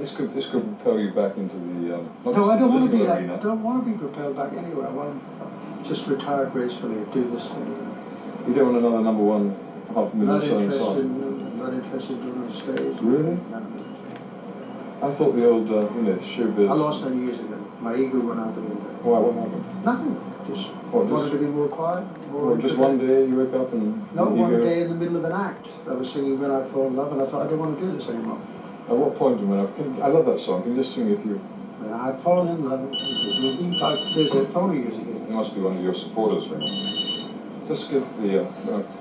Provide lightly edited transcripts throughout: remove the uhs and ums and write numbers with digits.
this could propel you back into the. No, I don't want to be that. I don't want to be propelled back anywhere. I want to just retire gracefully and do this thing. You don't want another number one $500,000 selling song? Not interested in doing it on stage. Really? No. I thought the old, showbiz. I lost 9 years ago. My ego went out the window. Why? What happened? Nothing. Just wanted to be more quiet. Just one day you wake up and... No, one day in the middle of an act. I was singing When I Fall in Love, and I thought, I don't want to do this anymore. At what point in my life? I love that song. Can you just sing it if you... When I fall in love, there's a phone years ago. It must be one of your supporters, right? Just give the...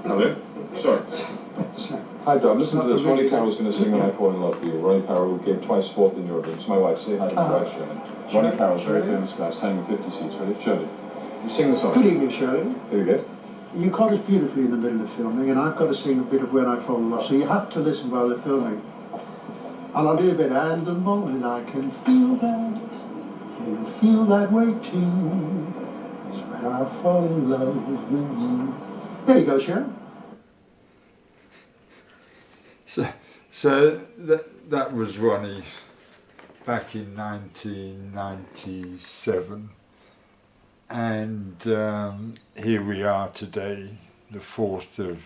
Hello? Sorry. Hi, Dom. Listen to this. Ronnie Carroll's going to sing When I Fall in Love for you. Ronnie Carroll came twice fourth in Eurovision. It's my wife. Say hi to my wife, Shirley. Ronnie Carroll's very famous guy, standing with 50 seats. Ready? Shirley. You sing the song. Good evening, Shirley. Here you go. You caught us beautifully in the middle of filming, and I've got to sing a bit of When I Fall in Love, so you have to listen while they're filming. And I'll do a bit, and the moment I can feel that, you'll feel that way too. It's when I fall in love with you. There you go, Sharon. So that was Ronnie back in 1997, and here we are today, the 4th of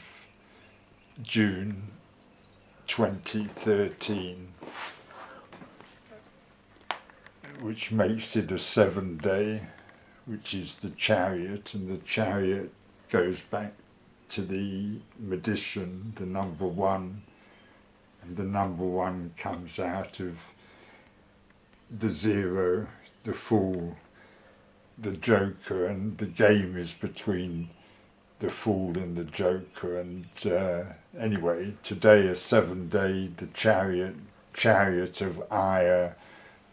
June 2013, which makes it a 7-day, which is the Chariot, and the Chariot goes back to the magician, the number one, and the number one comes out of the zero, the fool, the joker, and the game is between the fool and the joker. And anyway, today a 7-day, the chariot of ire,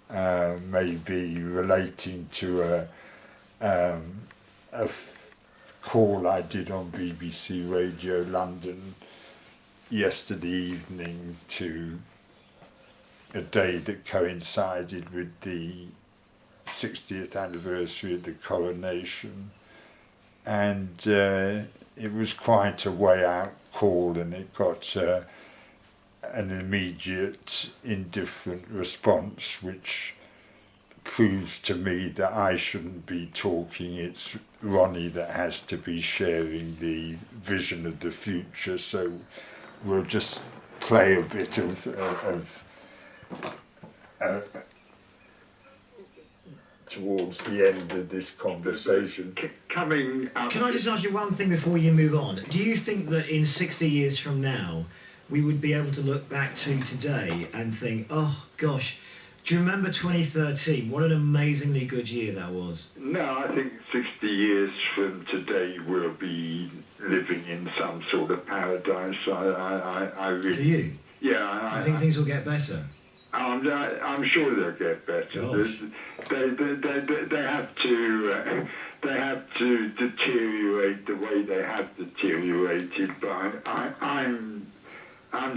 may be relating to a call I did on BBC Radio London yesterday evening to a day that coincided with the 60th anniversary of the coronation, and it was quite a way out call, and it got an immediate indifferent response, which proves to me that I shouldn't be talking. It's Ronnie that has to be sharing the vision of the future, so we'll just play a bit of towards the end of this conversation. Coming up. Can I just ask you one thing before you move on? Do you think that in 60 years from now we would be able to look back to today and think, oh gosh, do you remember 2013? What an amazingly good year that was. No, I think 60 years from today we'll be living in some sort of paradise. I really... Do you? Yeah. I think things will get better. I'm sure they'll get better. They have to deteriorate the way they have deteriorated, but I'm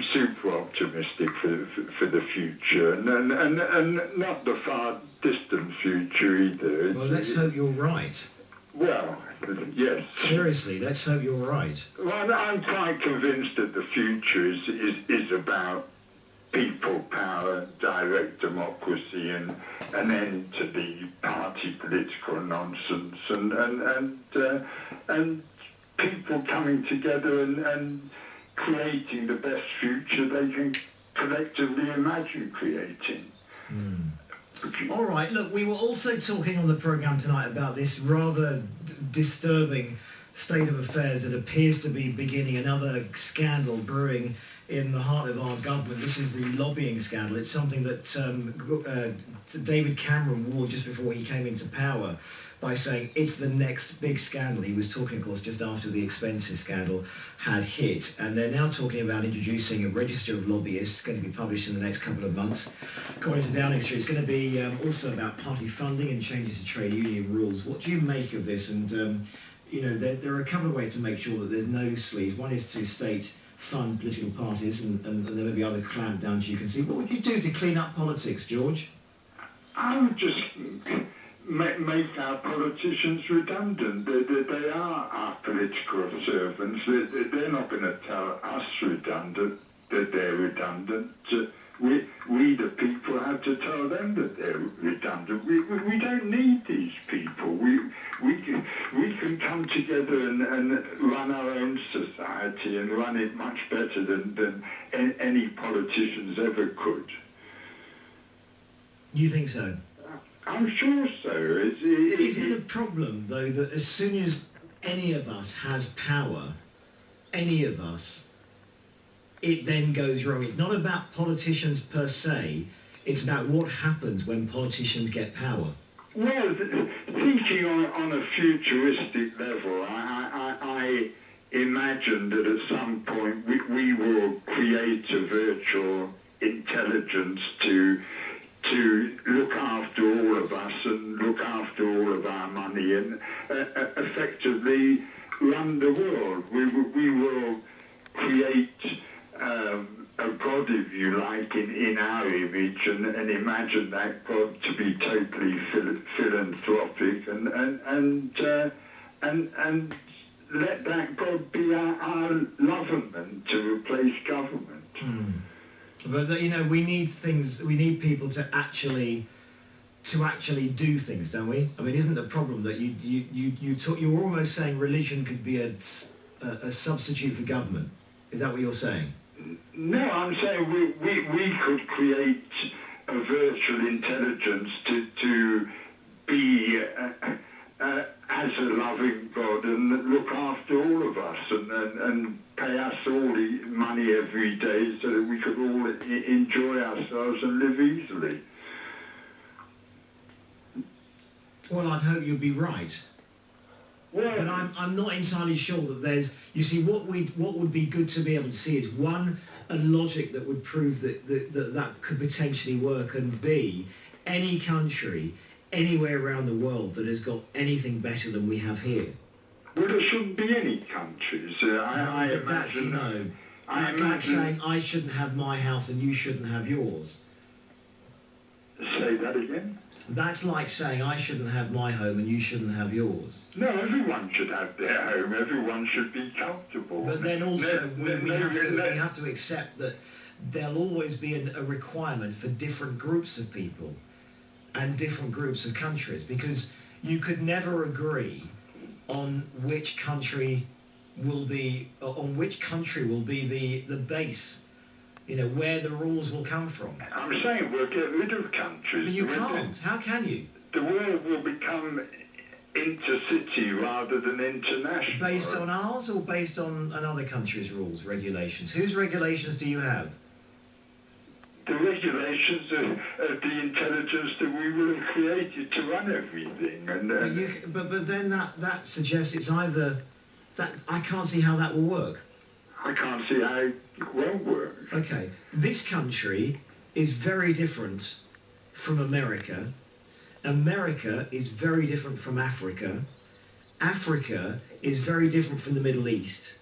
super optimistic for the future, and not the far distant future either. Well, let's hope you're right. Well, yes. Seriously, let's hope you're right. Well, I'm quite convinced that the future is about people power, direct democracy, and an end to the party political nonsense, and people coming together and creating the best future they can collectively imagine creating. All right, look, we were also talking on the programme tonight about this rather disturbing state of affairs that appears to be beginning, another scandal brewing in the heart of our government. This is the lobbying scandal. It's something that David Cameron warned just before he came into power by saying it's the next big scandal. He was talking, of course, just after the expenses scandal had hit, and they're now talking about introducing a register of lobbyists, going to be published in the next couple of months. According to Downing Street, it's going to be also about party funding and changes to trade union rules. What do you make of this? And there are a couple of ways to make sure that there's no sleaze. One is to fund political parties, and there may be other clampdowns you can see. What would you do to clean up politics, George? I would just make our politicians redundant. They are our political servants. They're not going to tell us redundant that they're redundant. we the people have to tell them that they're redundant. We don't need these people. We can come together and run our own society and run it much better than any politicians ever could. You think so? I'm sure so. Isn't the problem, though, that as soon as any of us has power, any of us, it then goes wrong? It's not about politicians per se, it's about what happens when politicians get power. Well, thinking on a futuristic level, I imagine that at some point we will create a virtual intelligence to look after all of us and look after all of our money and effectively run the world. We will create a God, if you like, in our image and imagine that God to be totally philanthropic and let that God be our Lovernment to replace government. Mm. But you know, we need people to actually do things, don't we? I mean, isn't the problem that you're almost saying religion could be a substitute for government? Is that what you're saying? No, I'm saying we could create a virtual intelligence to be as a loving God and look after all of us and pay us all the money every day so that we could all enjoy ourselves and live easily. Well, I'd hope you'd be right. Well, but I'm not entirely sure that there's... You see, what would be good to be able to see is, one, a logic that would prove that could potentially work, and B, any country anywhere around the world that has got anything better than we have here. Well, there shouldn't be any countries. I imagine... No. That's like saying I shouldn't have my house and you shouldn't have yours. Say that again? That's like saying I shouldn't have my home and you shouldn't have yours. No, everyone should have their home. Everyone should be comfortable. But then also we have to accept that there'll always be a requirement for different groups of people and different groups of countries, because you could never agree on which country will be the base. You know, where the rules will come from. I'm saying we'll get rid of countries. But you can't. How can you? The world will become intercity rather than international. Based on ours or based on another country's rules, regulations? Whose regulations do you have? The regulations of the intelligence that we will have created to run everything. But then that suggests it's either... I can't see how that will work. I can't see how it won't work. Okay, this country is very different from America. America is very different from Africa. Africa is very different from the Middle East.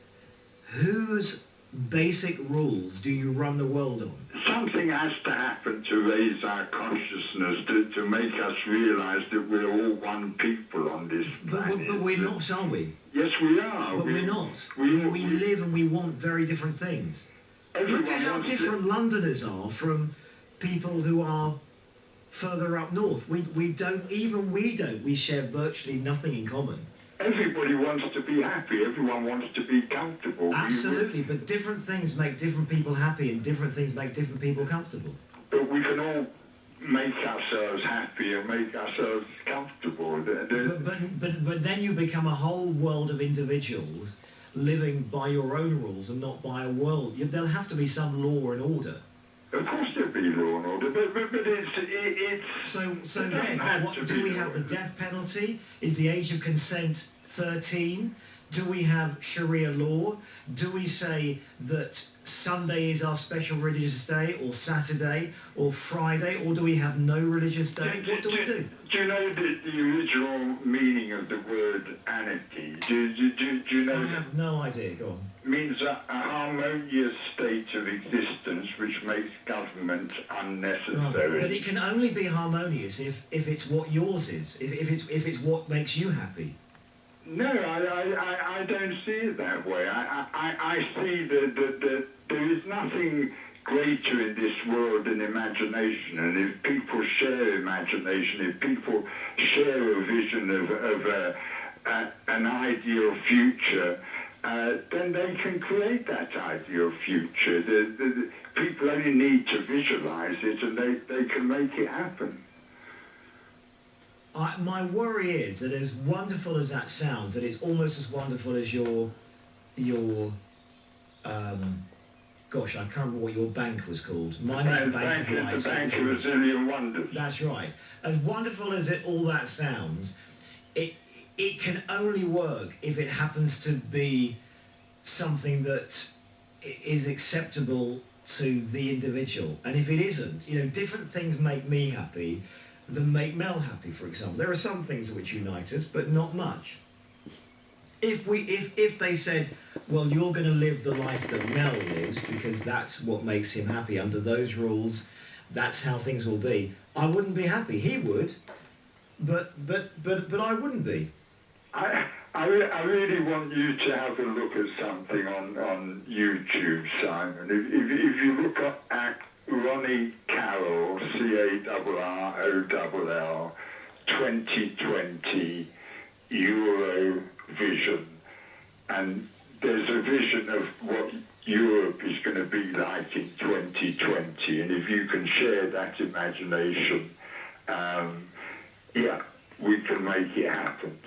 Whose basic rules do you run the world on? Something has to happen to raise our consciousness, to make us realise that we're all one people on this planet. But we're not, are we? Yes, we are. But we're not. We live and we want very different things. Look at how different Londoners are from people who are further up north. We share virtually nothing in common. Everybody wants to be happy. Everyone wants to be comfortable. Absolutely, but different things make different people happy and different things make different people comfortable. But we can all make ourselves happy and make ourselves comfortable. But then you become a whole world of individuals living by your own rules and not by a world. There'll have to be some law and order. Of course there'll be law and order, but it's... So then, what, do we have the death penalty? Is the age of consent 13? Do we have Sharia law? Do we say that Sunday is our special religious day, or Saturday, or Friday, or do we have no religious day? What do we do? Do you know the original meaning of the word anarchy? Do you know? I have no idea, go on. Means a harmonious state of existence which makes government unnecessary. Right. But it can only be harmonious if it's what yours is, if it's what makes you happy. No, I don't see it that way. I see that there is nothing greater in this world than imagination. And if people share imagination, if people share a vision of an ideal future, then they can create that ideal future. The people only need to visualize it, and they can make it happen. My worry is that, as wonderful as that sounds, that it's almost as wonderful as your gosh, I can't remember what your bank was called. Mine is the Bank of Lights. The Bank of Brazilian Wonders. That's right. As wonderful as all that sounds, it can only work if it happens to be something that is acceptable to the individual. And if it isn't, different things make me happy than make Mel happy, for example. There are some things which unite us, but not much. If they said, well, you're going to live the life that Mel lives because that's what makes him happy under those rules, that's how things will be, I wouldn't be happy. He would, but I wouldn't be. I really want you to have a look at something on YouTube, Simon. If you look at Ronnie Carroll, Carroll, 2020 Eurovision, and there's a vision of what Europe is going to be like in 2020, and if you can share that imagination, we can make it happen.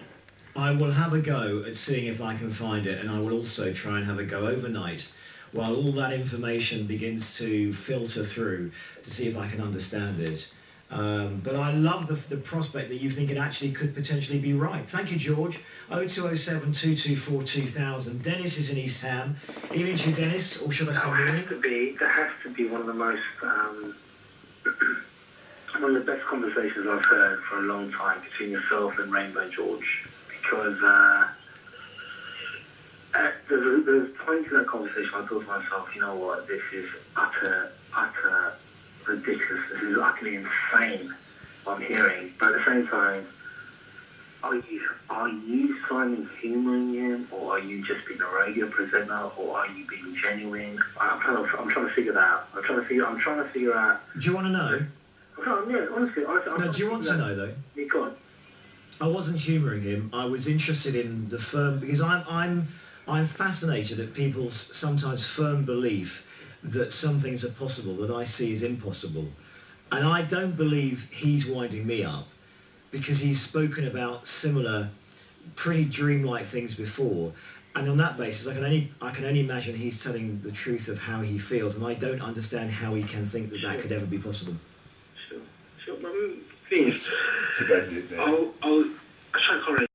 I will have a go at seeing if I can find it, and I will also try and have a go overnight while all that information begins to filter through to see if I can understand it. But I love the prospect that you think it actually could potentially be right. Thank you, George. 0207 224 2000. Dennis is in East Ham. Evening to you, Dennis, or should I say morning? That has to be one of the most, one of the best conversations I've heard for a long time between yourself and Rainbow George. Because there's points in that conversation I thought to myself, you know what, this is utter ridiculous, this is utterly insane what I'm hearing. But at the same time, are you Simon humouring him, or are you just being a radio presenter, or are you being genuine? I'm trying to figure that out. I'm trying to figure out. Do you want to know? Yeah, honestly. No, do you want to know though? Yeah, go on. I wasn't humouring him. I was interested in the firm, because I'm fascinated at people's sometimes firm belief that some things are possible that I see as impossible. And I don't believe he's winding me up, because he's spoken about similar, pretty dreamlike things before. And on that basis, I can only imagine he's telling the truth of how he feels, and I don't understand how he can think that that could ever be possible. Sure. Please. To bend it there. I'll try to